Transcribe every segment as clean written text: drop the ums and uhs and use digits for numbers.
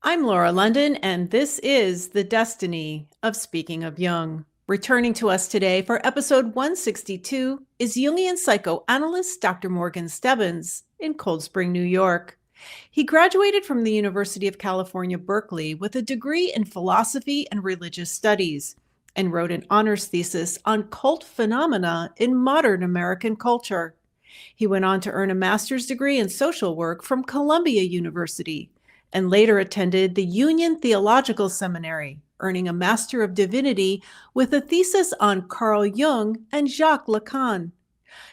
I'm Laura London, and this is The Destiny of Speaking of Jung. Returning to us today for episode 162 is Jungian psychoanalyst Dr. Morgan Stebbins in Cold Spring, New York. He graduated from the University of California Berkeley with a degree in philosophy and religious studies and wrote an honors thesis on cult phenomena in modern American culture. He went on to earn a master's degree in social work from Columbia University and later attended the Union Theological Seminary, earning a Master of Divinity with a thesis on Carl Jung and Jacques Lacan.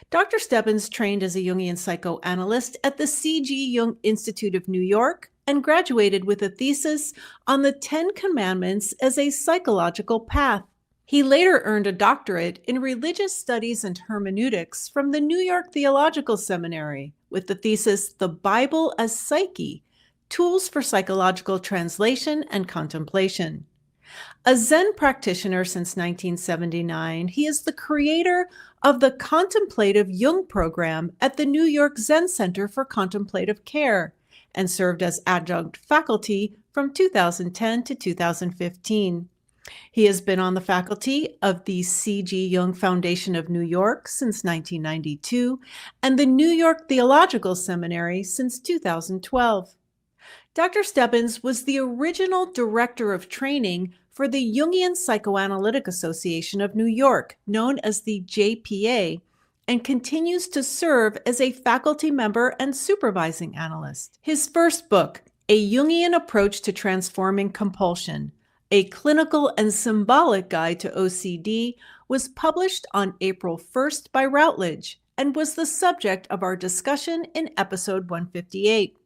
Dr. Stebbins trained as a Jungian psychoanalyst at the C.G. Jung Institute of New York and graduated with a thesis on the 10 Commandments as a psychological path. He later earned a doctorate in religious studies and hermeneutics from the New York Theological Seminary with the thesis The Bible as Psyche, Tools for Psychological Translation and Contemplation. A Zen practitioner since 1979, he is the creator of the Contemplative Jung program at the New York Zen Center for Contemplative Care and served as adjunct faculty from 2010 to 2015. He has been on the faculty of the C.G. Jung Foundation of New York since 1992 and the New York Theological Seminary since 2012. Dr. Stebbins was the original director of training for the Jungian Psychoanalytic Association of New York, known as the JPA, and continues to serve as a faculty member and supervising analyst. His first book, A Jungian Approach to Transforming Compulsion, a clinical and symbolic guide to OCD, was published on April 1st by Routledge and was the subject of our discussion in episode 158.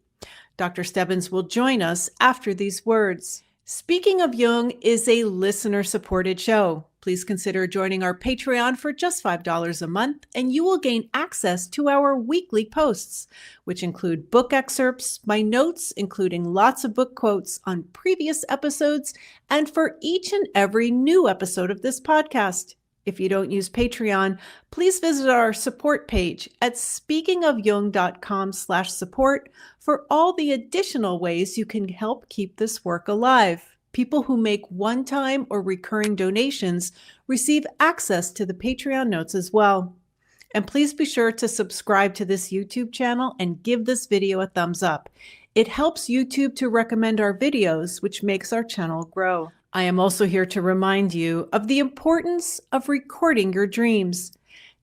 Dr. Stebbins will join us after these words. Speaking of Jung is a listener-supported show. Please consider joining our Patreon for just $5 a month, and you will gain access to our weekly posts, which include book excerpts, my notes, including lots of book quotes on previous episodes, and for each and every new episode of this podcast. If you don't use Patreon, please visit our support page at speakingofjung.com/support for all the additional ways you can help keep this work alive. People who make one-time or recurring donations receive access to the Patreon notes as well. And please be sure to subscribe to this YouTube channel and give this video a thumbs up. It helps YouTube to recommend our videos, which makes our channel grow. I am also here to remind you of the importance of recording your dreams.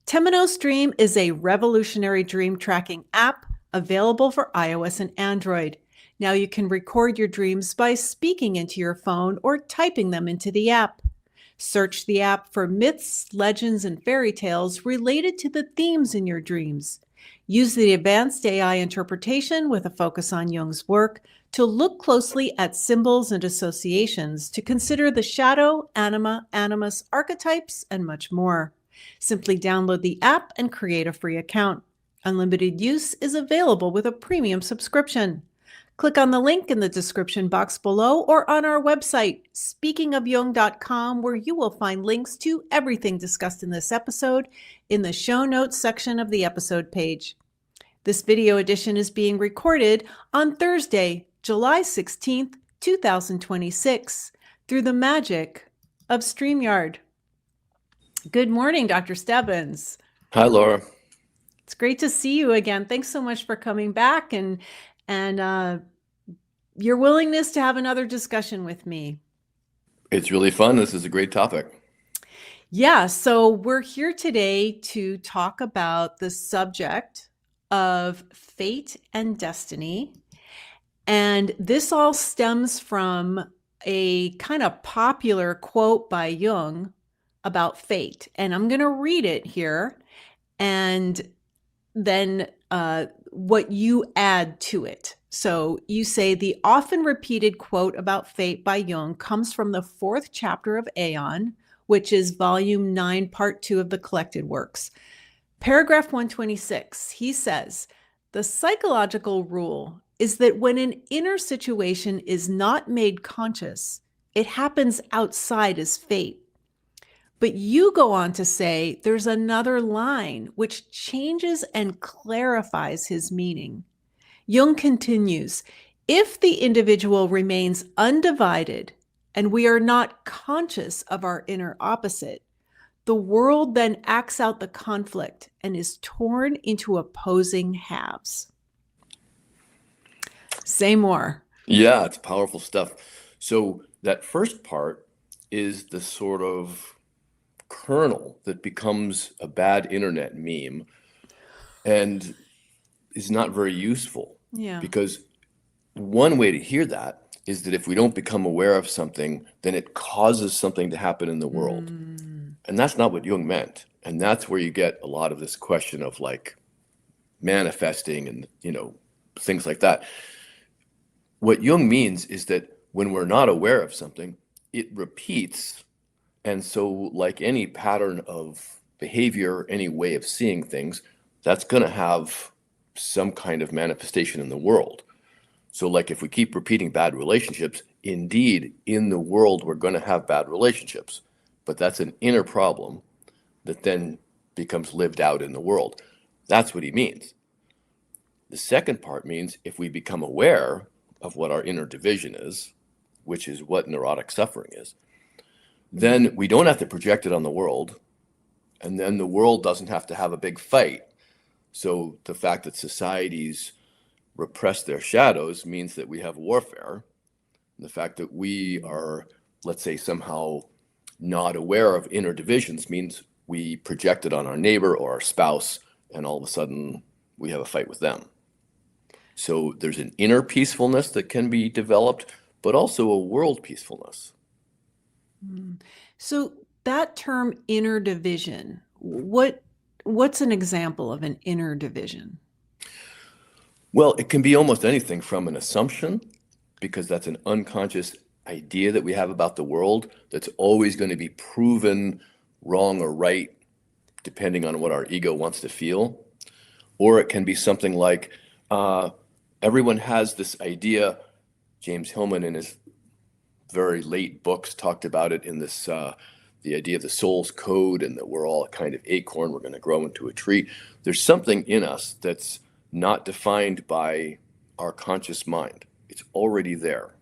Temenos Dream is a revolutionary dream tracking app available for iOS and Android. Now you can record your dreams by speaking into your phone or typing them into the app. Search the app for myths, legends, and fairy tales related to the themes in your dreams. Use the advanced AI interpretation with a focus on Jung's work to look closely at symbols and associations to consider the shadow, anima, animus, archetypes, and much more. Simply download the app and create a free account. Unlimited use is available with a premium subscription. Click on the link in the description box below or on our website, speakingofjung.com, where you will find links to everything discussed in this episode in the show notes section of the episode page. This video edition is being recorded on Thursday, July 16th, 2026, through the magic of StreamYard. Good morning, Dr. Stebbins. Hi, Laura. It's great to see you again. Thanks so much for coming back and your willingness to have another discussion with me. It's really fun. This is a great topic. Yeah, so we're here today to talk about the subject of fate and destiny. And this all stems from a kind of popular quote by Jung about fate. And I'm going to read it here and then what you add to it. So you say the often repeated quote about fate by Jung comes from the 4th chapter of Aeon, which is volume 9, part 2 of the collected works. Paragraph 126, he says, the psychological rule is that when an inner situation is not made conscious, it happens outside as fate. But you go on to say there's another line which changes and clarifies his meaning. Jung continues, If the individual remains undivided and we are not conscious of our inner opposite, the world then acts out the conflict and is torn into opposing halves. Say more. Yeah, it's powerful stuff. So that first part is the sort of kernel that becomes a bad internet meme and is not very useful. Yeah. Because one way to hear that is that if we don't become aware of something, then it causes something to happen in the world. And that's not what Jung meant. And that's where you get a lot of this question of like manifesting and, things like that. What Jung means is that when we're not aware of something, it repeats. And so like any pattern of behavior, any way of seeing things, that's going to have some kind of manifestation in the world. So like if we keep repeating bad relationships, indeed, in the world, we're going to have bad relationships. But that's an inner problem that then becomes lived out in the world. That's what he means. The second part means if we become aware of what our inner division is, which is what neurotic suffering is, then we don't have to project it on the world. And then the world doesn't have to have a big fight. So the fact that societies repress their shadows means that we have warfare. The fact that we are, let's say, somehow not aware of inner divisions means we project it on our neighbor or our spouse, and all of a sudden we have a fight with them. So there's an inner peacefulness that can be developed, but also a world peacefulness. So that term inner division, what's an example of an inner division? Well, it can be almost anything from an assumption, because that's an unconscious idea that we have about the world that's always going to be proven wrong or right, depending on what our ego wants to feel. Or it can be something like everyone has this idea. James Hillman, in his very late books, talked about it in this the idea of the soul's code, and that we're all a kind of acorn, we're going to grow into a tree. There's something in us that's not defined by our conscious mind. It's already there.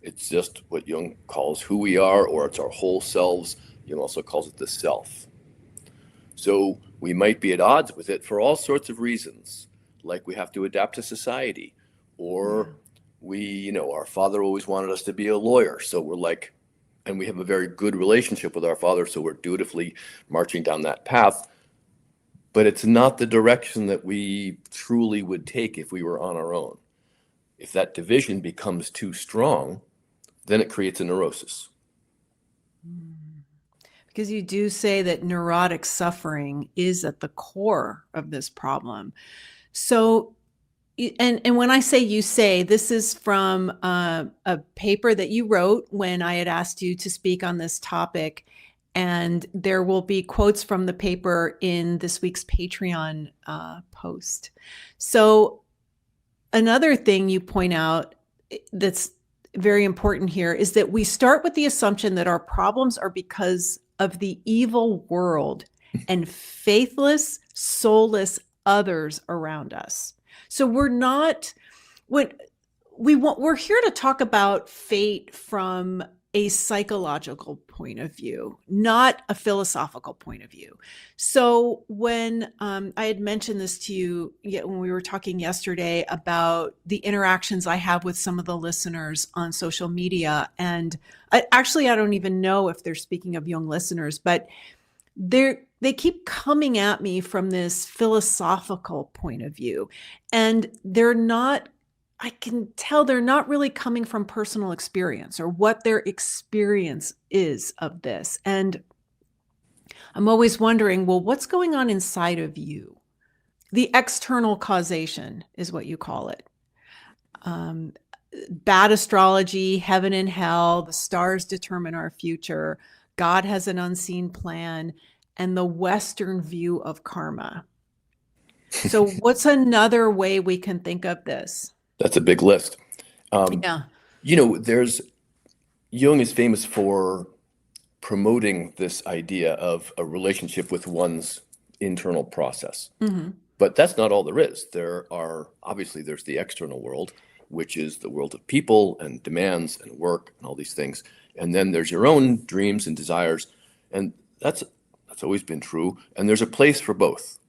It's just what Jung calls who we are, or it's our whole selves. Jung also calls it the self. So we might be at odds with it for all sorts of reasons, like we have to adapt to society, or our father always wanted us to be a lawyer. So we're like, and we have a very good relationship with our father, so we're dutifully marching down that path. But it's not the direction that we truly would take if we were on our own. If that division becomes too strong, then it creates a neurosis. Because you do say that neurotic suffering is at the core of this problem. So, and when I say you say, this is from a paper that you wrote when I had asked you to speak on this topic. And there will be quotes from the paper in this week's Patreon post. So another thing you point out that's very important here is that we start with the assumption that our problems are because of the evil world and faithless, soulless others around us. So we're here to talk about fate from a psychological point of view, not a philosophical point of view. So when I had mentioned this to you when we were talking yesterday about the interactions I have with some of the listeners on social media, and I don't even know if they're speaking of Jung listeners, but they keep coming at me from this philosophical point of view, and I can tell they're not really coming from personal experience or what their experience is of this. And I'm always wondering, well, what's going on inside of you? The external causation is what you call it. Bad astrology, heaven and hell, the stars determine our future, God has an unseen plan, and the Western view of karma. So what's another way we can think of this? That's a big list. Yeah. Jung is famous for promoting this idea of a relationship with one's internal process. But that's not all there is. There's the external world, which is the world of people and demands and work and all these things. And then there's your own dreams and desires. And that's always been true. And there's a place for both.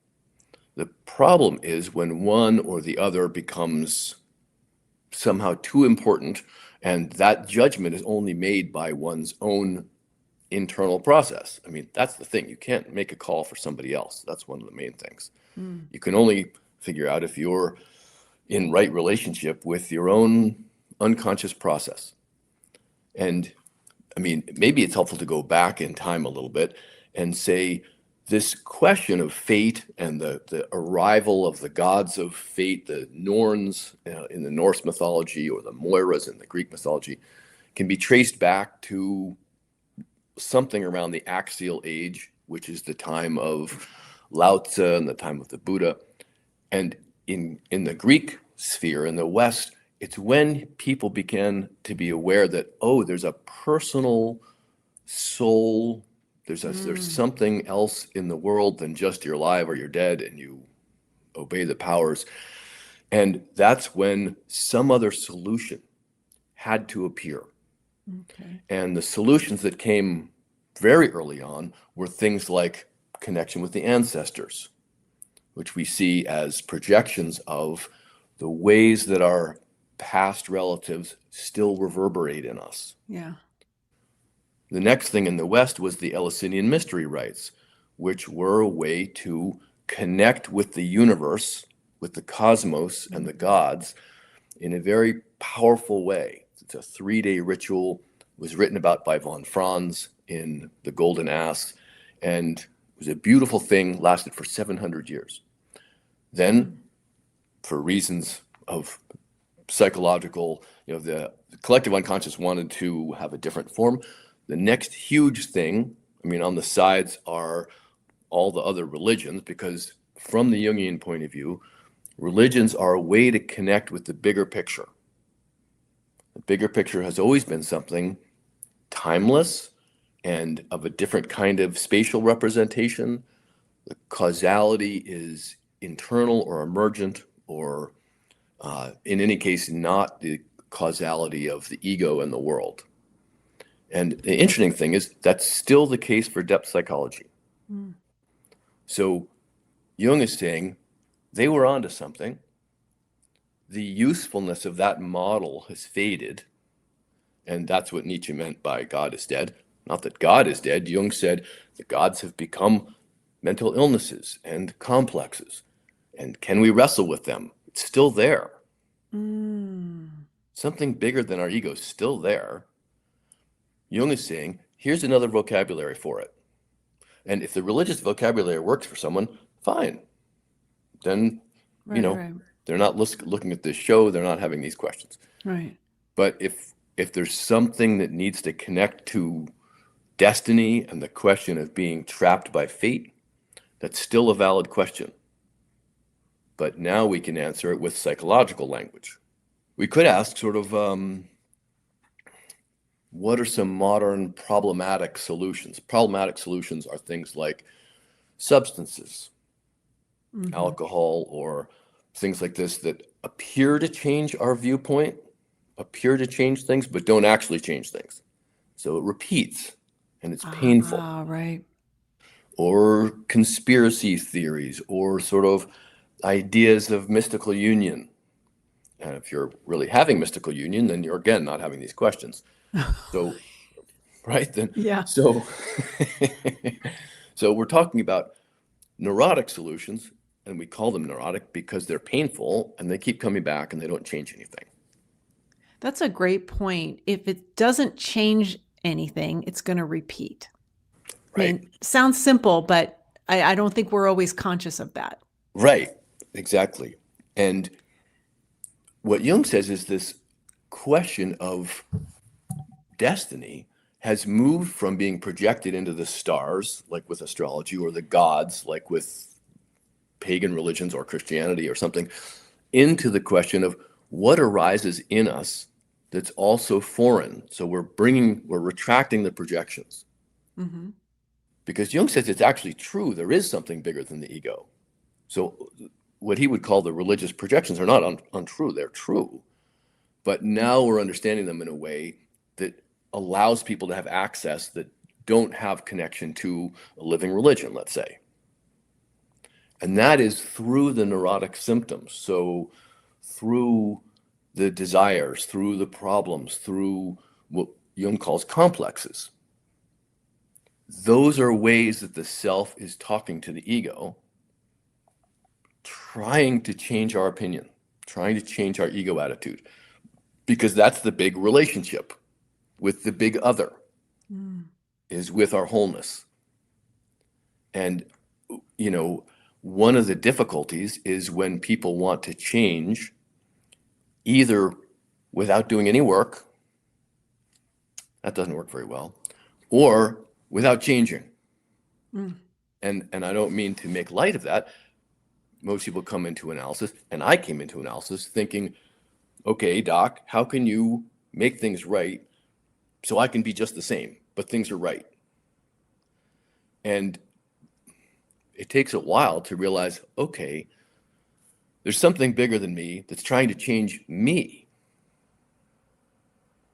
The problem is when one or the other becomes somehow too important, and that judgment is only made by one's own internal process. I mean, that's the thing. You can't make a call for somebody else. That's one of the main things. You can only figure out if you're in right relationship with your own unconscious process. And I mean, maybe it's helpful to go back in time a little bit and say this question of fate and the arrival of the gods of fate, the Norns in the Norse mythology or the Moiras in the Greek mythology, can be traced back to something around the axial age, which is the time of Lao Tzu and the time of the Buddha. And in the Greek sphere, in the West, it's when people began to be aware that, oh, there's a personal soul, there's something else in the world than just you're alive or you're dead and you obey the powers. And that's when some other solution had to appear. Okay. And the solutions that came very early on were things like connection with the ancestors, which we see as projections of the ways that our past relatives still reverberate in us. Yeah. The next thing in the West was the Eleusinian mystery rites, which were a way to connect with the universe, with the cosmos and the gods in a very powerful way. It's a 3-day ritual, was written about by von Franz in The Golden Ass, and it was a beautiful thing, lasted for 700 years. Then, for reasons of psychological, the collective unconscious wanted to have a different form. The next huge thing, I mean, on the sides are all the other religions, because from the Jungian point of view, religions are a way to connect with the bigger picture. The bigger picture has always been something timeless and of a different kind of spatial representation. The causality is internal or emergent, or in any case, not the causality of the ego and the world. And the interesting thing is that's still the case for depth psychology. So Jung is saying they were onto something. The usefulness of that model has faded. And that's what Nietzsche meant by God is dead. Not that God is dead. Jung said the gods have become mental illnesses and complexes. And can we wrestle with them? It's still there. Something bigger than our ego is still there. Jung is saying, here's another vocabulary for it. And if the religious vocabulary works for someone, fine. Then, right. They're not looking at this show. They're not having these questions. Right. But if there's something that needs to connect to destiny and the question of being trapped by fate, that's still a valid question. But now we can answer it with psychological language. We could ask sort of, what are some modern problematic solutions? Problematic solutions are things like substances, alcohol, or things like this that appear to change our viewpoint, appear to change things, but don't actually change things. So it repeats, and it's painful. Right. Or conspiracy theories, or sort of ideas of mystical union. And if you're really having mystical union, then you're again not having these questions. So, right then. Yeah. So we're talking about neurotic solutions, and we call them neurotic because they're painful and they keep coming back and they don't change anything. That's a great point. If it doesn't change anything, it's going to repeat. Right. I mean, sounds simple, but I don't think we're always conscious of that. Right. Exactly. And what Jung says is this question of destiny has moved from being projected into the stars, like with astrology, or the gods, like with pagan religions or Christianity or something, into the question of what arises in us that's also foreign. So we're retracting the projections. Because Jung says it's actually true. There is something bigger than the ego. So what he would call the religious projections are not untrue. They're true. But now we're understanding them in a way that allows people to have access that don't have connection to a living religion, let's say. And that is through the neurotic symptoms. So through the desires, through the problems, through what Jung calls complexes. Those are ways that the self is talking to the ego, trying to change our opinion, trying to change our ego attitude, because that's the big relationship with the big other, is with our wholeness. And, you know, one of the difficulties is when people want to change either without doing any work, that doesn't work very well, or without changing. And I don't mean to make light of that. Most people come into analysis, and I came into analysis thinking, okay, doc, how can you make things right so I can be just the same, but things are right? And it takes a while to realize, okay, there's something bigger than me that's trying to change me.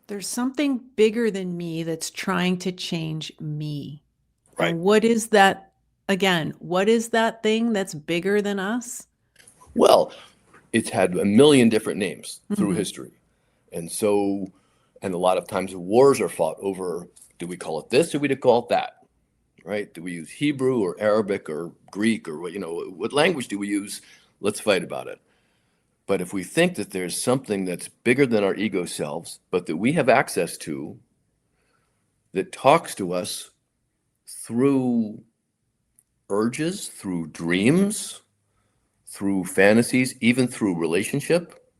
There's something bigger than me that's trying to change me. Right. And what is that, again, what is that thing that's bigger than us? Well, it's had a million different names through history. And so, and a lot of times wars are fought over, do we call it this or do we call it that? Right? Do we use Hebrew or Arabic or Greek or what, you know, what language do we use? Let's fight about it. But if we think that there's something that's bigger than our ego selves, but that we have access to, that talks to us through urges, through dreams, through fantasies, even through relationship,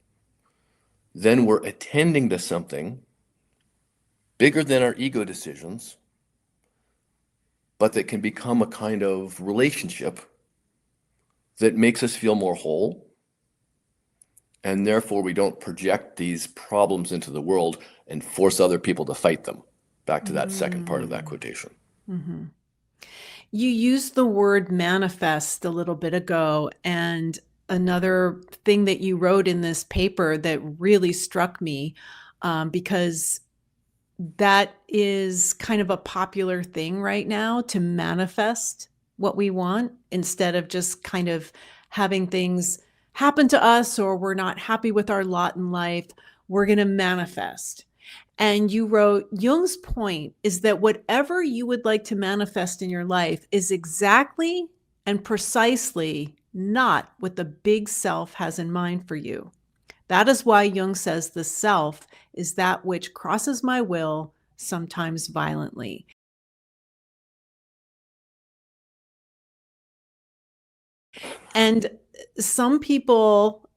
then we're attending to something bigger than our ego decisions, but that can become a kind of relationship that makes us feel more whole. And therefore, we don't project these problems into the world and force other people to fight them. Back to that second part of that quotation. You used the word manifest a little bit ago, and another thing that you wrote in this paper that really struck me, because that is kind of a popular thing right now, to manifest what we want instead of just kind of having things happen to us, or we're not happy with our lot in life, we're going to manifest. And you wrote, Jung's point is that whatever you would like to manifest in your life is exactly and precisely not what the big self has in mind for you. That is why Jung says the self is that which crosses my will, sometimes violently. And some people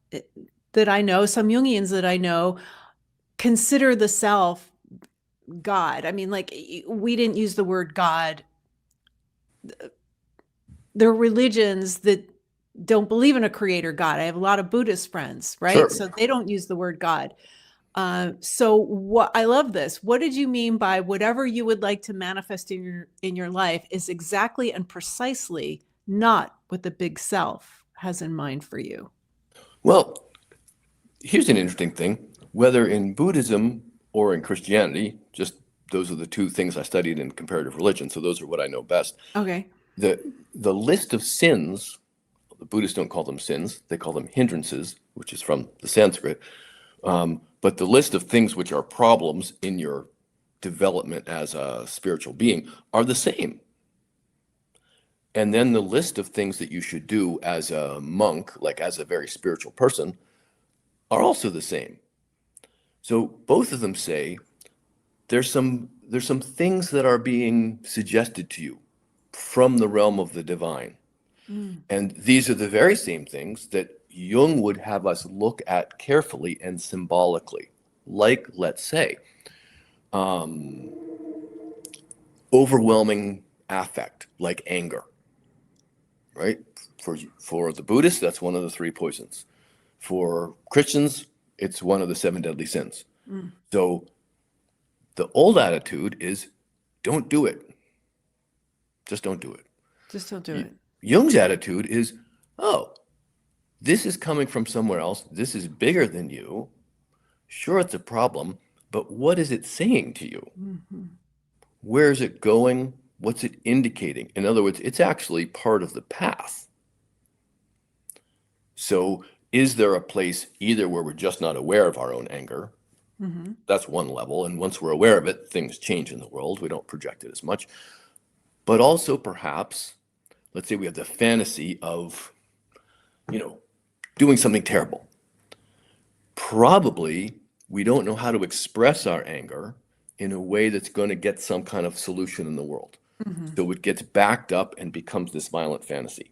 that I know, some Jungians that I know, consider the self God. I mean, like, we didn't use the word God. There are religions that don't believe in a creator God. I have a lot of Buddhist friends, right? Sure. So they don't use the word God. So what, I love this. What did you mean by whatever you would like to manifest in your life is exactly and precisely not what the big self has in mind for you? Well, here's an interesting thing. Whether in Buddhism or in Christianity, just those are the two things I studied in comparative religion, so those are what I know best. Okay. The list of sins, the Buddhists don't call them sins, they call them hindrances, which is from the Sanskrit. But the list of things which are problems in your development as a spiritual being are the same. And then the list of things that you should do as a monk, like as a very spiritual person, are also the same. So both of them say there's some things that are being suggested to you from the realm of the divine. And these are the very same things that Jung would have us look at carefully and symbolically, like, let's say, overwhelming affect, like anger, right? For the Buddhists, that's one of the three poisons. For Christians, it's one of the 7 deadly sins. So the old attitude is, don't do it. Just don't do it. Just don't do it. Jung's attitude is, oh, this is coming from somewhere else. This is bigger than you. Sure, it's a problem, but what is it saying to you? Mm-hmm. Where is it going? What's it indicating? In other words, it's actually part of the path. So is there a place either where we're just not aware of our own anger? Mm-hmm. That's one level. And once we're aware of it, things change in the world. We don't project it as much. But also perhaps, let's say we have the fantasy of, doing something terrible. Probably we don't know how to express our anger in a way that's going to get some kind of solution in the world. Mm-hmm. So it gets backed up and becomes this violent fantasy.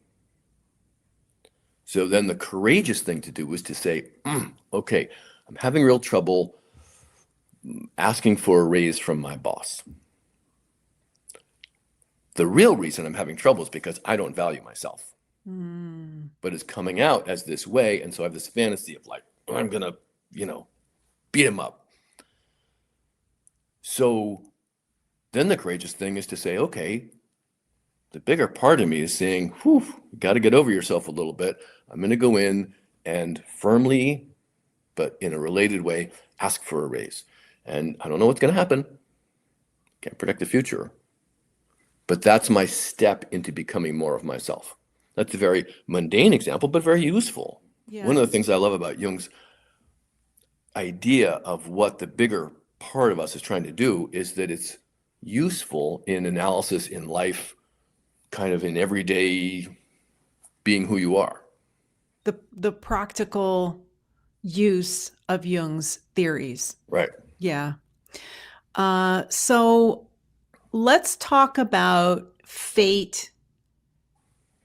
So then the courageous thing to do is to say, okay, I'm having real trouble asking for a raise from my boss. The real reason I'm having trouble is because I don't value myself. But it's coming out as this way, and so I have this fantasy of like, I'm going to, beat him up. So then the courageous thing is to say, okay, the bigger part of me is saying, you got to get over yourself a little bit. I'm going to go in and firmly, but in a related way, ask for a raise. And I don't know what's going to happen. Can't predict the future. But that's my step into becoming more of myself. That's a very mundane example, but very useful. Yeah. One of the things I love about Jung's idea of what the bigger part of us is trying to do is that it's useful in analysis, in life, kind of in everyday being who you are. The practical use of Jung's theories. Right. Yeah. So let's talk about fate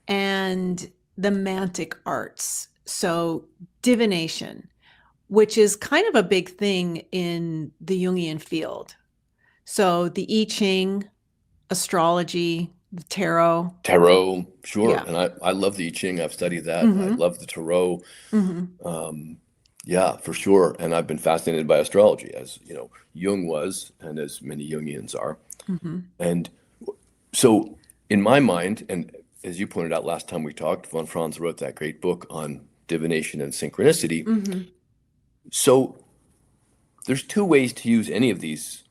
and the mantic arts. So divination, which is kind of a big thing in the Jungian field. So the I Ching, astrology, the tarot. Tarot, sure. Yeah. And I love the I Ching. I've studied that. Mhm. I love the tarot. Mm-hmm. Yeah, for sure. And I've been fascinated by astrology, as Jung was, and as many Jungians are. Mm-hmm. And so in my mind, and as you pointed out last time we talked, von Franz wrote that great book on divination and synchronicity. Mm-hmm. So there's two ways to use any of these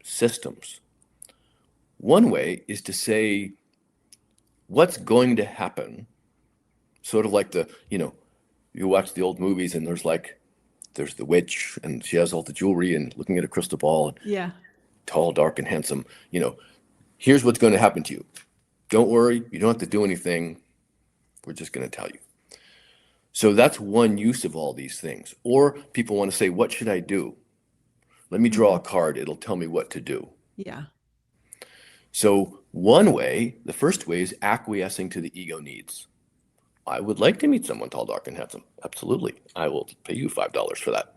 systems. One way is to say what's going to happen, sort of like you watch the old movies and there's the witch and she has all the jewelry and looking at a crystal ball, and Yeah. tall, dark, and handsome. Here's what's going to happen to you. Don't worry, you don't have to do anything. We're just going to tell you. So that's one use of all these things. Or people want to say, what should I do? Let me draw a card. It'll tell me what to do. Yeah. So one way, the first way, is acquiescing to the ego needs. I would like to meet someone tall, dark, and handsome. Absolutely. I will pay you $5 for that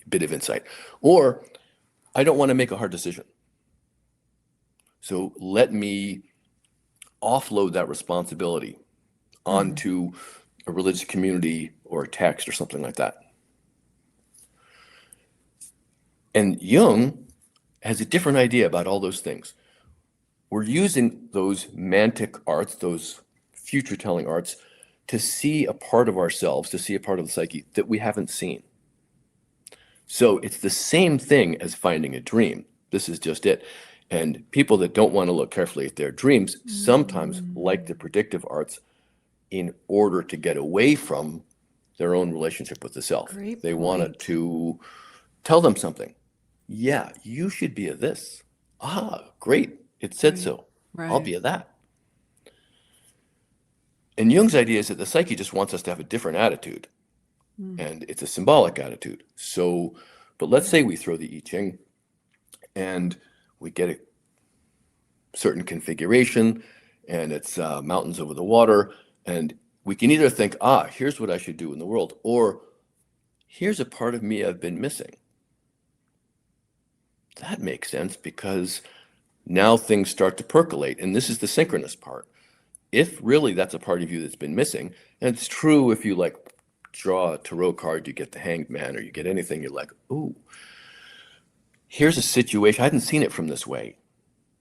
bit of insight. Or I don't want to make a hard decision. So let me offload that responsibility onto a religious community or a text or something like that. And Jung has a different idea about all those things. We're using those mantic arts, those future-telling arts, to see a part of ourselves, to see a part of the psyche that we haven't seen. So it's the same thing as finding a dream. This is just it. And people that don't want to look carefully at their dreams sometimes like the predictive arts in order to get away from their own relationship with the self. Great They want point. it to tell them something. Yeah, you should be a this. Ah, great. It said so. I'll be a that. And Jung's idea is that the psyche just wants us to have a different attitude. And it's a symbolic attitude. So, but let's say we throw the I Ching and we get a certain configuration and it's mountains over the water. And we can either think, here's what I should do in the world, or here's a part of me I've been missing. That makes sense because now things start to percolate. And this is the synchronous part. If really that's a part of you that's been missing, and it's true if you draw a tarot card, you get the Hanged Man, or you get anything, you're like, ooh, here's a situation. I hadn't seen it from this way.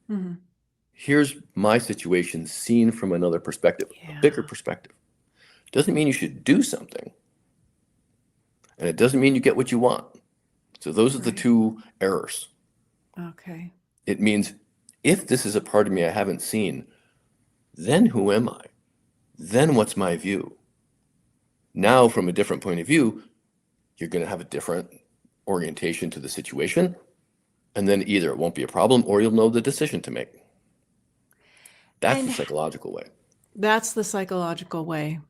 Mm-hmm. Here's my situation seen from another perspective, a bigger perspective. Doesn't mean you should do something. And it doesn't mean you get what you want. So those are the Right. two errors. Okay. It means if this is a part of me I haven't seen, then who am I? Then what's my view? Now, from a different point of view, you're going to have a different orientation to the situation. And then either it won't be a problem or you'll know the decision to make. That's And the psychological way. that's the psychological way.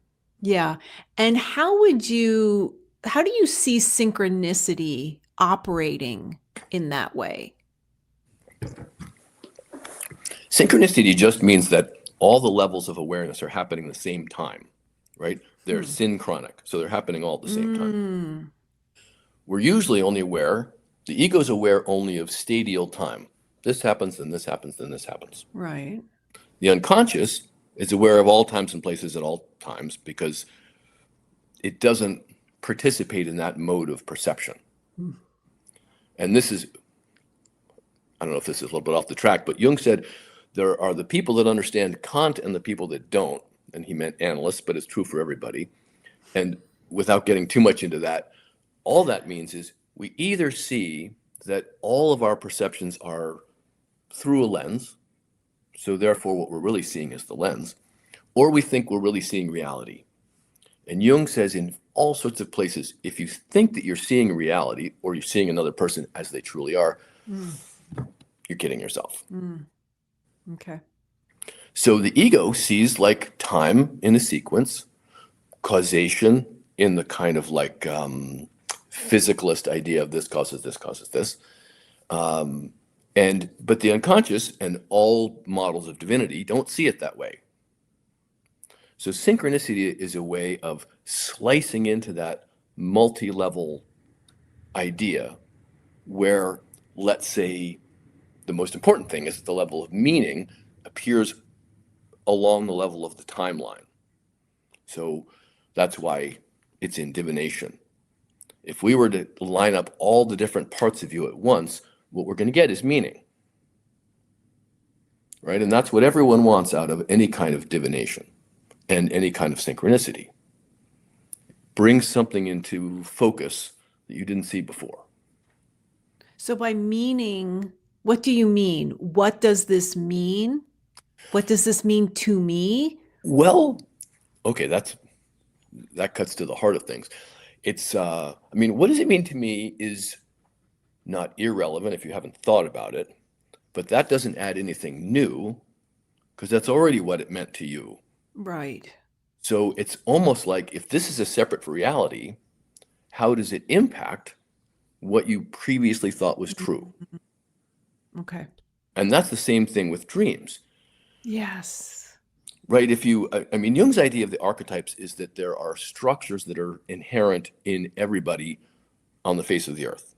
Yeah. And how do you see synchronicity operating in that way? Synchronicity just means that all the levels of awareness are happening at the same time, right? They're synchronic, so they're happening all at the same time. We're usually only aware, the ego's aware only of stadial time. This happens, then this happens, then this happens. Right. The unconscious is aware of all times and places at all times because it doesn't participate in that mode of perception. And this is, I don't know if this is a little bit off the track, but Jung said there are the people that understand Kant and the people that don't. And he meant analysts, but it's true for everybody. And without getting too much into that, all that means is we either see that all of our perceptions are through a lens, so therefore what we're really seeing is the lens, or we think we're really seeing reality. And Jung says in all sorts of places, if you think that you're seeing reality or you're seeing another person as they truly are, you're kidding yourself. Okay. So the ego sees like time in a sequence, causation in the kind of like physicalist idea of this causes this causes this. But the unconscious and all models of divinity don't see it that way. So synchronicity is a way of slicing into that multi-level idea where, let's say, the most important thing is the level of meaning appears along the level of the timeline. So that's why it's in divination. If we were to line up all the different parts of you at once, what we're going to get is meaning. Right? And that's what everyone wants out of any kind of divination and any kind of synchronicity. Bring something into focus that you didn't see before. So by meaning, what do you mean? What does this mean? What does this mean to me? Well, okay, that cuts to the heart of things. It's, what does it mean to me is not irrelevant if you haven't thought about it, but that doesn't add anything new because that's already what it meant to you. Right. So it's almost like if this is a separate reality, how does it impact what you previously thought was true? Okay. And that's the same thing with dreams. Yes. Right? Jung's idea of the archetypes is that there are structures that are inherent in everybody on the face of the earth.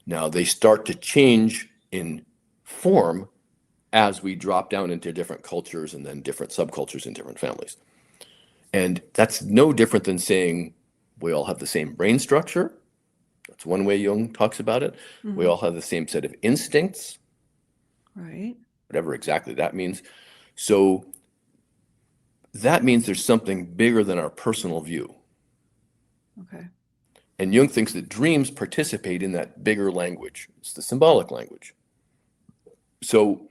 Now, they start to change in form as we drop down into different cultures and then different subcultures in different families. And that's no different than saying we all have the same brain structure. That's one way Jung talks about it. We all have the same set of instincts. Right. Whatever exactly that means. So that means there's something bigger than our personal view. Okay. And Jung thinks that dreams participate in that bigger language. It's the symbolic language. So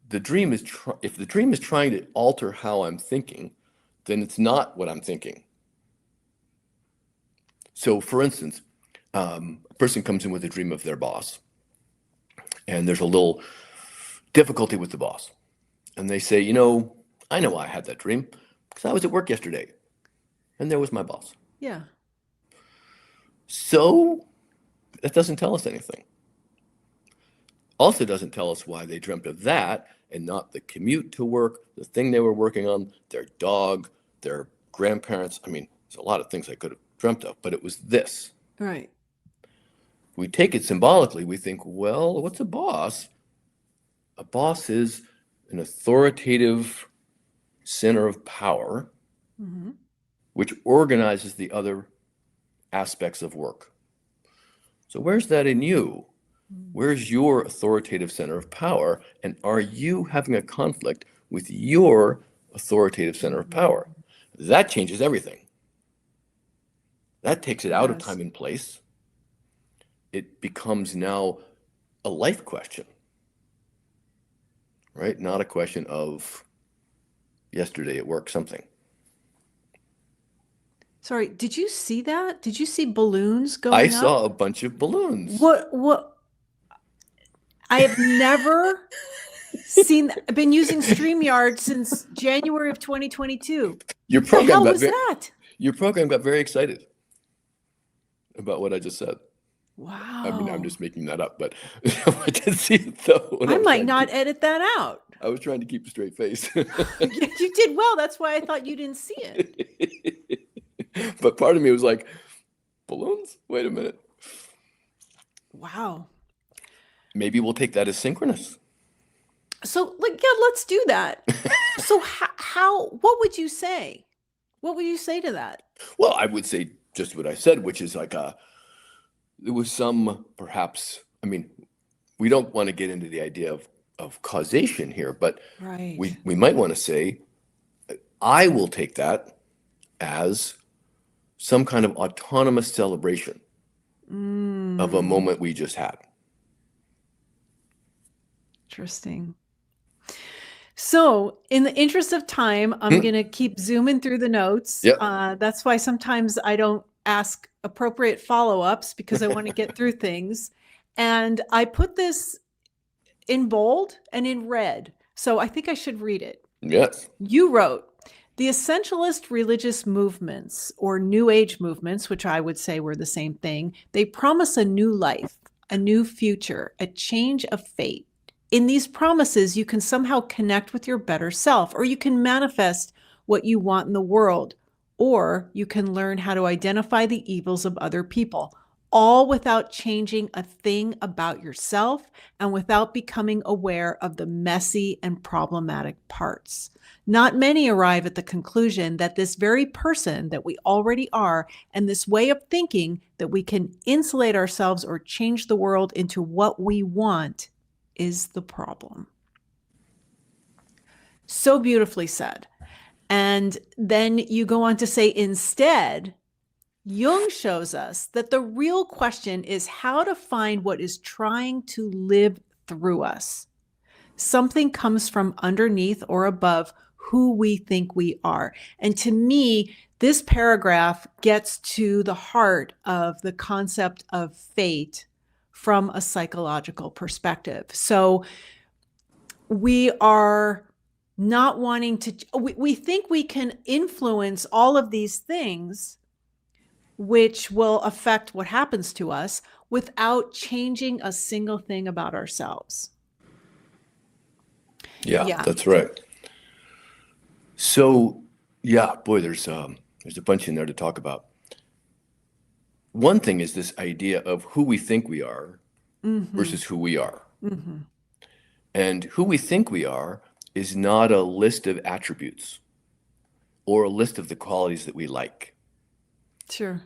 the dream is if the dream is trying to alter how I'm thinking, then it's not what I'm thinking. So for instance, a person comes in with a dream of their boss, and there's a little difficulty with the boss. And they say, I know why I had that dream, because I was at work yesterday, and there was my boss. Yeah. So that doesn't tell us anything. Also doesn't tell us why they dreamt of that and not the commute to work, the thing they were working on, their dog, their grandparents. There's a lot of things I could have dreamt of, but it was this. Right. We take it symbolically. We think, well, what's a boss? A boss is an authoritative center of power, which organizes the other aspects of work. So where's that in you? Where's your authoritative center of power? And are you having a conflict with your authoritative center of power? That changes everything. That takes it out of time and place. it becomes now a life question, right? Not a question of yesterday at work something. Sorry, did you see that? Did you see balloons going I up? saw a bunch of balloons. What? I have never I've been using StreamYard since January of 2022. Your What the program hell got was very, that? your program got very excited about what I just said. Wow. I mean, I'm just making that up, but I did see it though. I might not edit that out. I was trying to keep a straight face. You did well. That's why I thought you didn't see it. But part of me was like, balloons? Wait a minute. Wow. Maybe we'll take that as synchronous. So, let's do that. So what would you say? What would you say to that? Well, I would say just what I said, which is like there was some, perhaps, I mean, we don't want to get into the idea of causation here, but right. we might want to say, I will take that as some kind of autonomous celebration of a moment we just had. Interesting. So, in the interest of time, I'm going to keep zooming through the notes. Yep. That's why sometimes I don't ask appropriate follow-ups because I want to get through things. And I put this in bold and in red. So I think I should read it. Yes. You wrote, the essentialist religious movements or New Age movements, which I would say were the same thing, they promise a new life, a new future, a change of fate. In these promises, you can somehow connect with your better self, or you can manifest what you want in the world, or you can learn how to identify the evils of other people, all without changing a thing about yourself and without becoming aware of the messy and problematic parts. Not many arrive at the conclusion that this very person that we already are and this way of thinking that we can insulate ourselves or change the world into what we want is the problem. So beautifully said. And then you go on to say, instead, Jung shows us that the real question is how to find what is trying to live through us. Something comes from underneath or above who we think we are. And to me, this paragraph gets to the heart of the concept of fate from a psychological perspective. So we are not wanting to, we think we can influence all of these things which will affect what happens to us without changing a single thing about ourselves. Yeah. That's right. So, yeah, boy, there's a bunch in there to talk about. One thing is this idea of who we think we are versus who we are. And who we think we are is not a list of attributes or a list of the qualities that we like. Sure.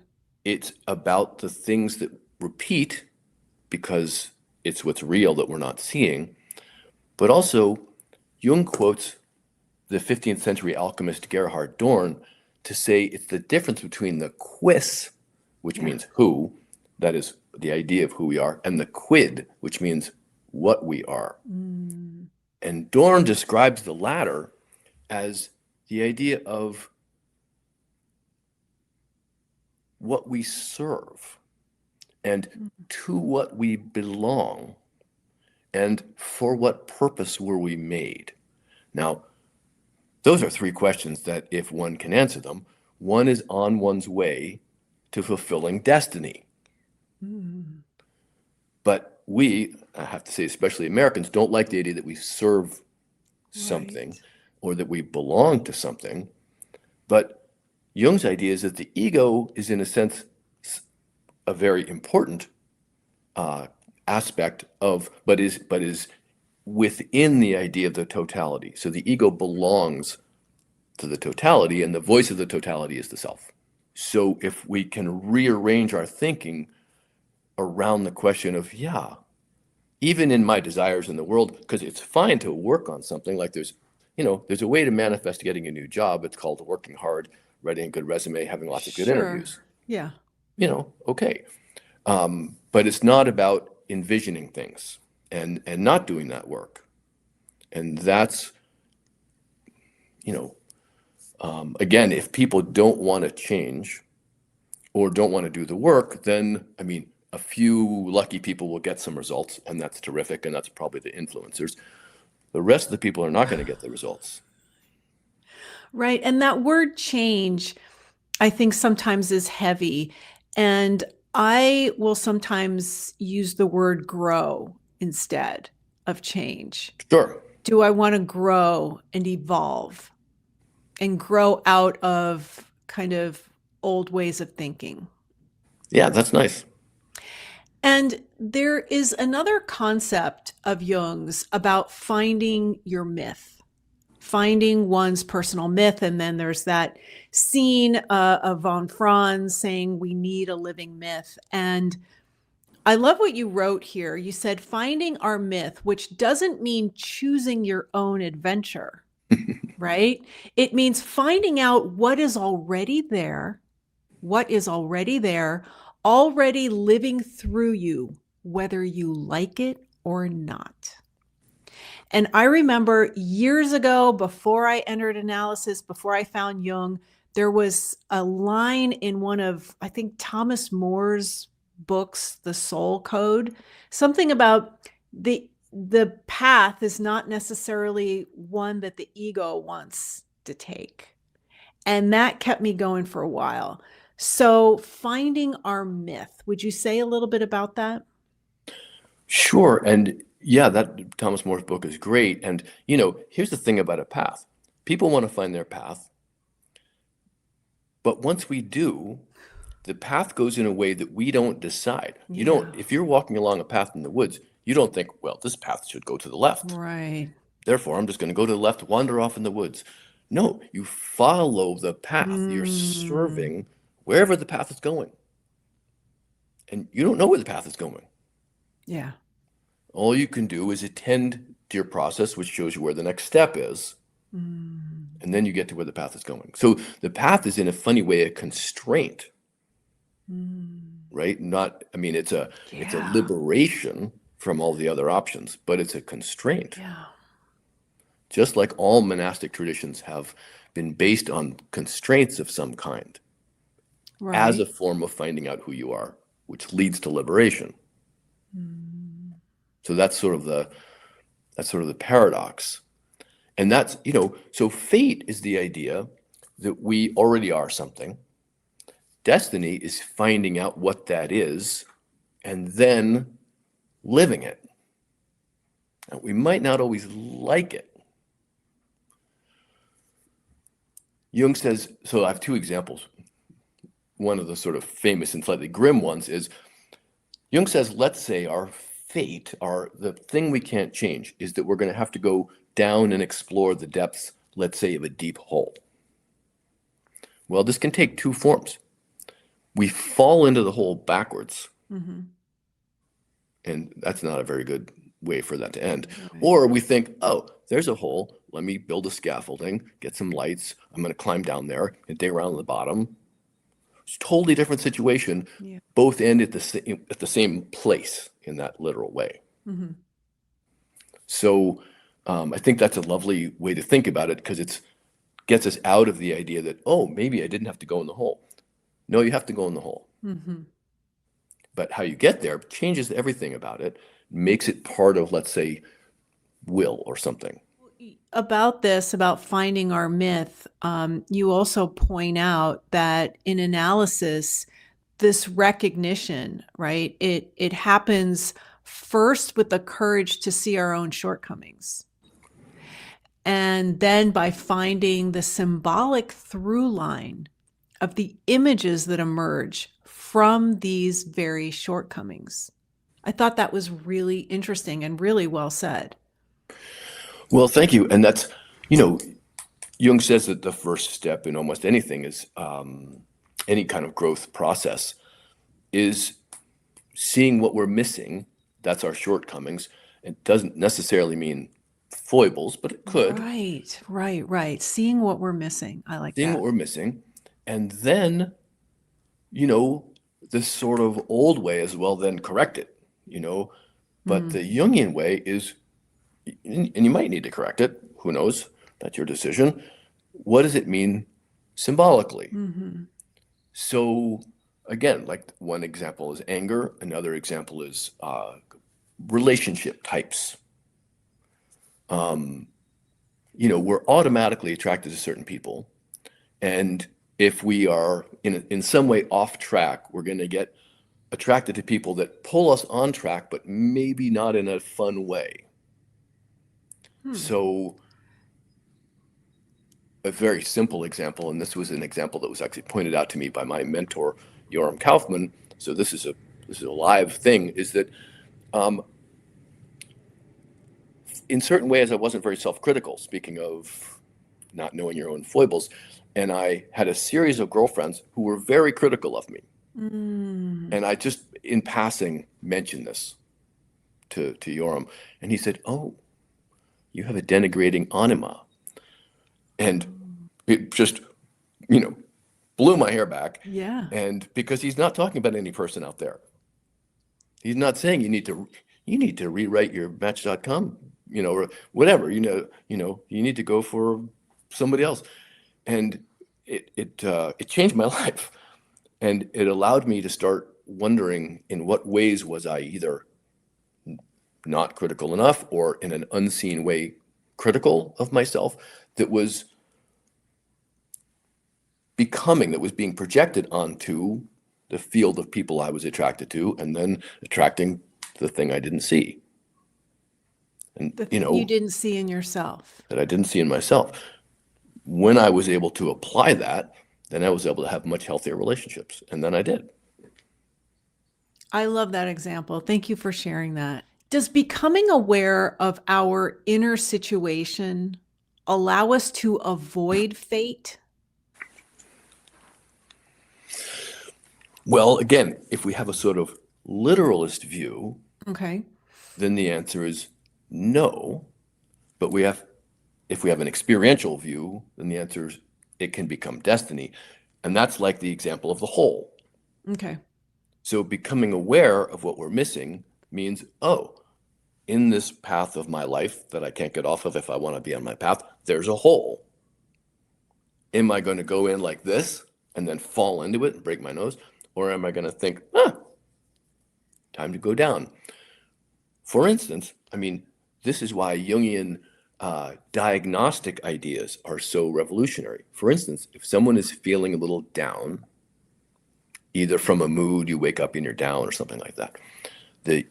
It's about the things that repeat because it's what's real that we're not seeing. But also, Jung quotes the 15th century alchemist Gerhard Dorn to say it's the difference between the quis, which means who, that is the idea of who we are, and the quid, which means what we are. And Dorn describes the latter as the idea of what we serve and to what we belong and for what purpose were we made. Now, those are three questions that if one can answer them, one is on one's way to fulfilling destiny. But we, I have to say, especially Americans, don't like the idea that we serve something or that we belong to something. But Jung's idea is that the ego is, in a sense, a very important aspect of, but is within the idea of the totality. So the ego belongs to the totality, and the voice of the totality is the self. So if we can rearrange our thinking around the question of, even in my desires in the world, because it's fine to work on something, like there's a way to manifest getting a new job. It's called working hard, writing a good resume, having lots of good interviews. Yeah. Okay. But it's not about envisioning things and not doing that work. And that's, again, if people don't want to change or don't want to do the work, then, I mean, a few lucky people will get some results, and that's terrific, and that's probably the influencers. The rest of the people are not going to get the results. Right. And that word change, I think sometimes is heavy. And I will sometimes use the word grow instead of change. Sure. Do I want to grow and evolve and grow out of kind of old ways of thinking? Yeah, that's nice. And there is another concept of Jung's about finding your myth, finding one's personal myth. And then there's that scene of von Franz saying we need a living myth. And I love what you wrote here. You said finding our myth, which doesn't mean choosing your own adventure, right? It means finding out what is already there, already living through you, whether you like it or not. And I remember years ago, before I entered analysis, before I found Jung, there was a line in one of, I think, Thomas More's books, The Soul Code, something about the path is not necessarily one that the ego wants to take. And that kept me going for a while. So finding our myth, would you say a little bit about that? Sure. And yeah, that Thomas More's book is great. And, here's the thing about a path. People want to find their path. But once we do, the path goes in a way that we don't decide. You don't, if you're walking along a path in the woods, you don't think, well, this path should go to the left. Right. Therefore, I'm just going to go to the left, wander off in the woods. No, you follow the path. You're serving wherever the path is going. And you don't know where the path is going. Yeah. All you can do is attend to your process, which shows you where the next step is. And then you get to where the path is going. So the path is, in a funny way, a constraint. Right? It's a liberation from all the other options, but it's a constraint. Yeah. Just like all monastic traditions have been based on constraints of some kind, as a form of finding out who you are, which leads to liberation. So that's sort of the paradox. And that's, so fate is the idea that we already are something. Destiny is finding out what that is and then living it. Now, we might not always like it. Jung says, so I have two examples. One of the sort of famous and slightly grim ones is, Jung says, let's say our fate, the thing we can't change, is that we're going to have to go down and explore the depths, let's say, of a deep hole. Well, this can take two forms. We fall into the hole backwards, and that's not a very good way for that to end. Or we think, oh, there's a hole. Let me build a scaffolding, get some lights. I'm going to climb down there and dig around the bottom. It's a totally different situation. Yeah. Both end at the same place in that literal way. So I think that's a lovely way to think about it, because it gets us out of the idea that, oh, maybe I didn't have to go in the hole. No, you have to go in the hole. But how you get there changes everything about it, makes it part of, let's say, will or something. About this, about finding our myth, you also point out that in analysis, this recognition, right, it happens first with the courage to see our own shortcomings. And then by finding the symbolic through line of the images that emerge from these very shortcomings. I thought that was really interesting and really well said. Well, thank you. And that's, Jung says that the first step in almost anything is any kind of growth process is seeing what we're missing. That's our shortcomings. It doesn't necessarily mean foibles, but it could. Right. Seeing what we're missing. I like that. Seeing what we're missing. And then, this sort of old way is, well, then correct it, you know. But the Jungian way is, and you might need to correct it, who knows, that's your decision. What does it mean symbolically? So again, like one example is anger, another example is relationship types. We're automatically attracted to certain people, and if we are in some way off track, we're going to get attracted to people that pull us on track, but maybe not in a fun way. So a very simple example, and this was an example that was actually pointed out to me by my mentor, Yoram Kaufman. So this is a live thing, is that in certain ways I wasn't very self-critical, speaking of not knowing your own foibles. And I had a series of girlfriends who were very critical of me. And I just, in passing, mentioned this to Yoram. And he said, "Oh, you have a denigrating anima." And it just, blew my hair back. Yeah. And because he's not talking about any person out there. He's not saying you need to rewrite your Match.com, or whatever, you need to go for somebody else. And it changed my life. And it allowed me to start wondering, in what ways was I either not critical enough, or in an unseen way critical of myself, that was being projected onto the field of people I was attracted to, and then attracting the thing I didn't see. And you didn't see in yourself. That I didn't see in myself. When I was able to apply that, then I was able to have much healthier relationships. And then I did. I love that example. Thank you for sharing that. Does becoming aware of our inner situation allow us to avoid fate? Well, again, if we have a sort of literalist view, okay, then the answer is no. But if we have an experiential view, then the answer is it can become destiny. And that's like the example of the whole. Okay. So becoming aware of what we're missing means, in this path of my life that I can't get off of if I want to be on my path, there's a hole. Am I going to go in like this and then fall into it and break my nose? Or am I going to think, time to go down? For instance, this is why Jungian diagnostic ideas are so revolutionary. For instance, if someone is feeling a little down, either from a mood, you wake up and you're down or something like that, the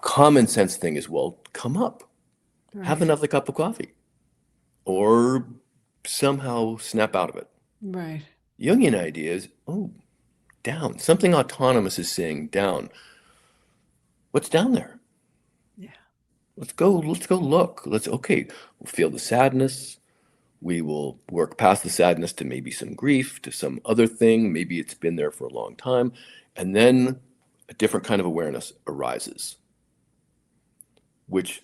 common sense thing is, well, come up, have another cup of coffee, or somehow snap out of it. Right. Jungian idea is, down. Something autonomous is saying down. What's down there? Yeah. Let's go look. We'll feel the sadness. We will work past the sadness to maybe some grief, to some other thing. Maybe it's been there for a long time. And then a different kind of awareness arises, which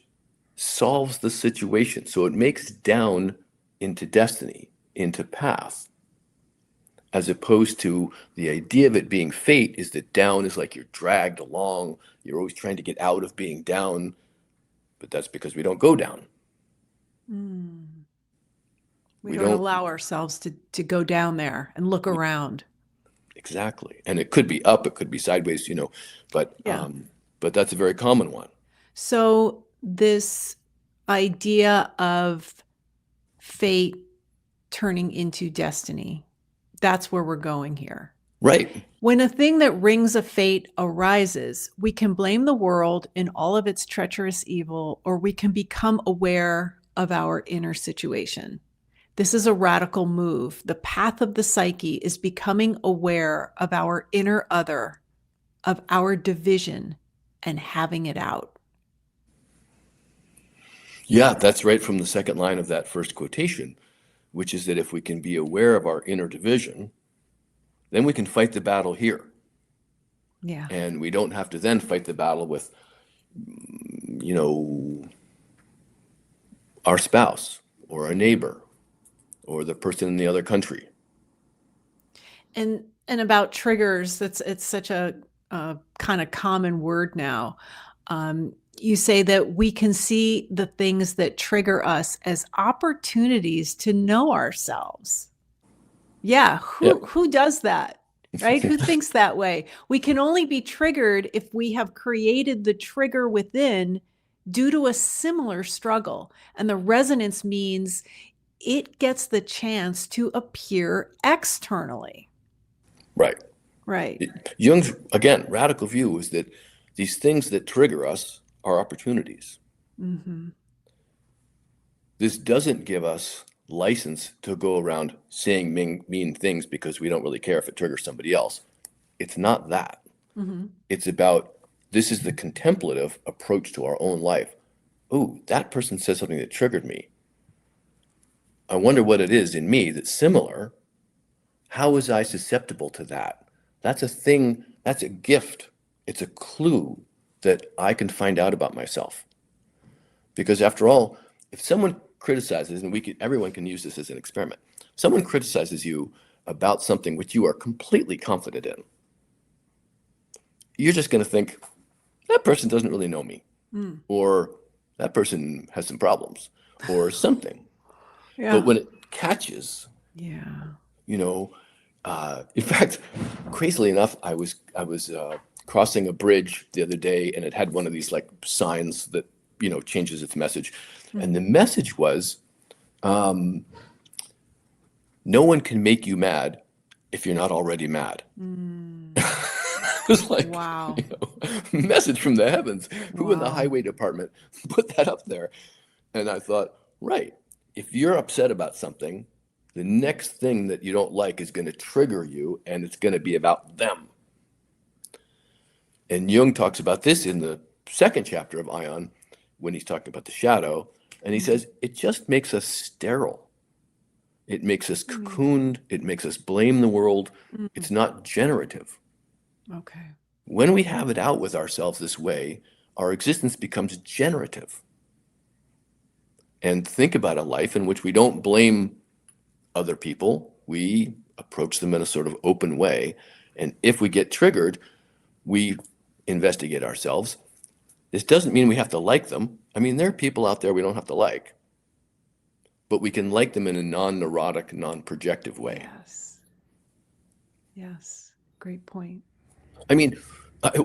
solves the situation. So it makes down into destiny, into path, as opposed to the idea of it being fate is that down is like you're dragged along. You're always trying to get out of being down, but that's because we don't go down. We don't allow ourselves to go down there and look around. Exactly. And it could be up, it could be sideways, but that's a very common one. So this idea of fate turning into destiny, that's where we're going here. Right. When a thing that rings of fate arises, we can blame the world in all of its treacherous evil, or we can become aware of our inner situation. This is a radical move. The path of the psyche is becoming aware of our inner other, of our division, and having it out. Yeah, that's right from the second line of that first quotation, which is that if we can be aware of our inner division, then we can fight the battle here. Yeah. And we don't have to then fight the battle with, our spouse or our neighbor or the person in the other country. And And about triggers, it's such a kind of common word now. You say that we can see the things that trigger us as opportunities to know ourselves. Yeah, Yeah. who does that? Right? Who thinks that way? We can only be triggered if we have created the trigger within due to a similar struggle. And the resonance means it gets the chance to appear externally. Right. Right. Jung's, again, radical view is that these things that trigger us are opportunities. Mm-hmm. This doesn't give us license to go around saying mean things because we don't really care if it triggers somebody else. It's not that. Mm-hmm. It's about, this is the contemplative approach to our own life. Oh, that person said something that triggered me. I wonder what it is in me that's similar. How was I susceptible to that? That's a thing, that's a gift. It's a clue that I can find out about myself. Because after all, if someone criticizes, and everyone can use this as an experiment, someone criticizes you about something which you are completely confident in, you're just going to think, that person doesn't really know me, or that person has some problems, or something. Yeah. But when it catches, Yeah. In fact, crazily enough, I was crossing a bridge the other day, and it had one of these like signs that changes its message, and the message was, no one can make you mad if you're not already mad. It was like, Wow. message from the heavens. Who in the Wow. highway department put that up there? And I thought, right, if you're upset about something, the next thing that you don't like is going to trigger you, and it's going to be about them. And Jung talks about this in the second chapter of Ion, when he's talking about the shadow, and he says, it just makes us sterile. It makes us cocooned. It makes us blame the world. It's not generative. Okay. When we have it out with ourselves this way, our existence becomes generative. And think about a life in which we don't blame other people. We approach them in a sort of open way. And if we get triggered, we investigate ourselves. This doesn't mean we have to like them. I mean, there are people out there we don't have to like, but we can like them in a non-neurotic, non-projective way. Yes. Yes. Great point. I mean,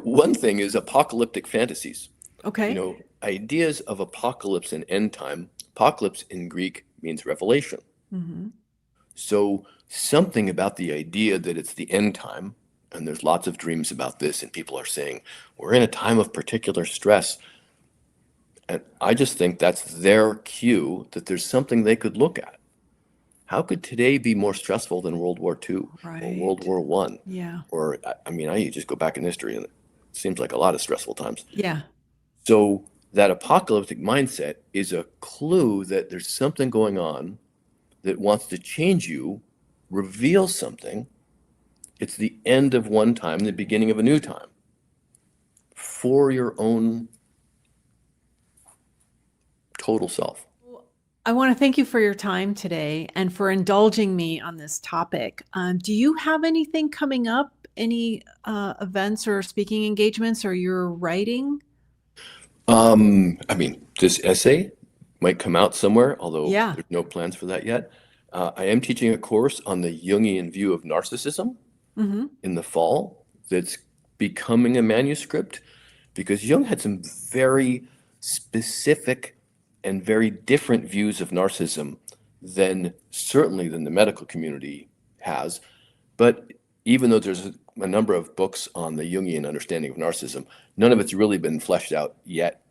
one thing is apocalyptic fantasies. Okay. Ideas of apocalypse and end time. Apocalypse in Greek means revelation. Mm-hmm. So something about the idea that it's the end time, and there's lots of dreams about this, and people are saying, we're in a time of particular stress. And I just think that's their cue that there's something they could look at. How could today be more stressful than World War II or World War I? Yeah. Or, I mean, I just go back in history, and it seems like a lot of stressful times. Yeah. So that apocalyptic mindset is a clue that there's something going on that wants to change you, reveal something. It's the end of one time, the beginning of a new time for your own total self. I want to thank you for your time today and for indulging me on this topic. Do you have anything coming up? Any events or speaking engagements, or you're writing? I mean, this essay might come out somewhere, although Yeah. there's no plans for that yet. I am teaching a course on the Jungian view of narcissism Mm-hmm. in the fall that's becoming a manuscript, because Jung had some very specific and very different views of narcissism than the medical community has. But even though there's a number of books on the Jungian understanding of narcissism, none of it's really been fleshed out yet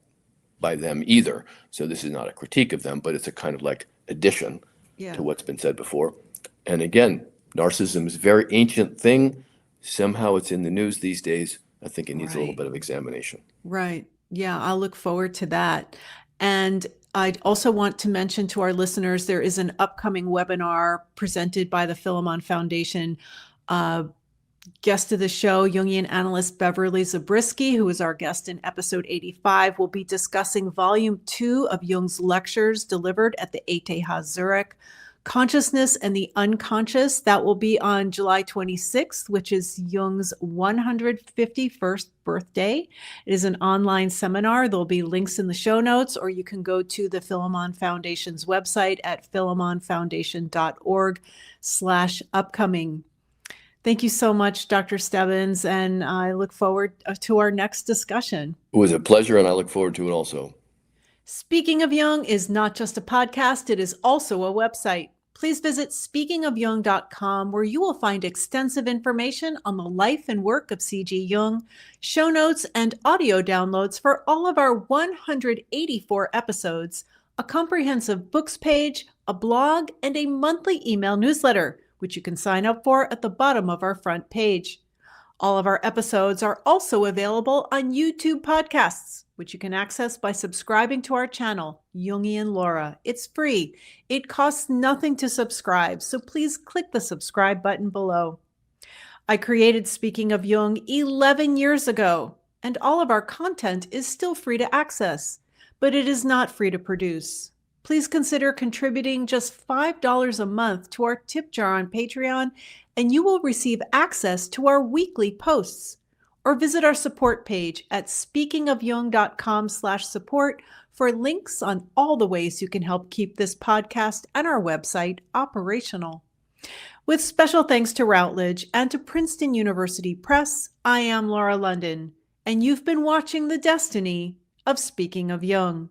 by them either. So this is not a critique of them, but it's a kind of like addition to what's been said before. And again, narcissism is a very ancient thing. Somehow it's in the news these days. I think it needs a little bit of examination. Right. Yeah, I'll look forward to that. And I also want to mention to our listeners, there is an upcoming webinar presented by the Philemon Foundation. Guest of the show, Jungian analyst Beverly Zabriskie, who is our guest in episode 85, will be discussing volume 2 of Jung's lectures delivered at the ETH Zurich Consciousness and the Unconscious. That will be on July 26th, which is Jung's 151st birthday. It is an online seminar. There'll be links in the show notes, or you can go to the Philemon Foundation's website at philemonfoundation.org/upcoming. Thank you so much, Dr. Stebbins, and I look forward to our next discussion. It was a pleasure, and I look forward to it also. Speaking of Jung is not just a podcast, it is also a website. Please visit speakingofjung.com, where you will find extensive information on the life and work of C.G. Jung, show notes, and audio downloads for all of our 184 episodes, a comprehensive books page, a blog, and a monthly email newsletter, which you can sign up for at the bottom of our front page. All of our episodes are also available on YouTube podcasts, which you can access by subscribing to our channel, Jungian Laura. It's free. It costs nothing to subscribe, so please click the subscribe button below. I created Speaking of Jung 11 years ago, and all of our content is still free to access, but it is not free to produce. Please consider contributing just $5 a month to our tip jar on Patreon, and you will receive access to our weekly posts. Or visit our support page at speakingofjung.com/support for links on all the ways you can help keep this podcast and our website operational. With special thanks to Routledge and to Princeton University Press, I am Laura London, and you've been watching The Destiny of Speaking of Jung.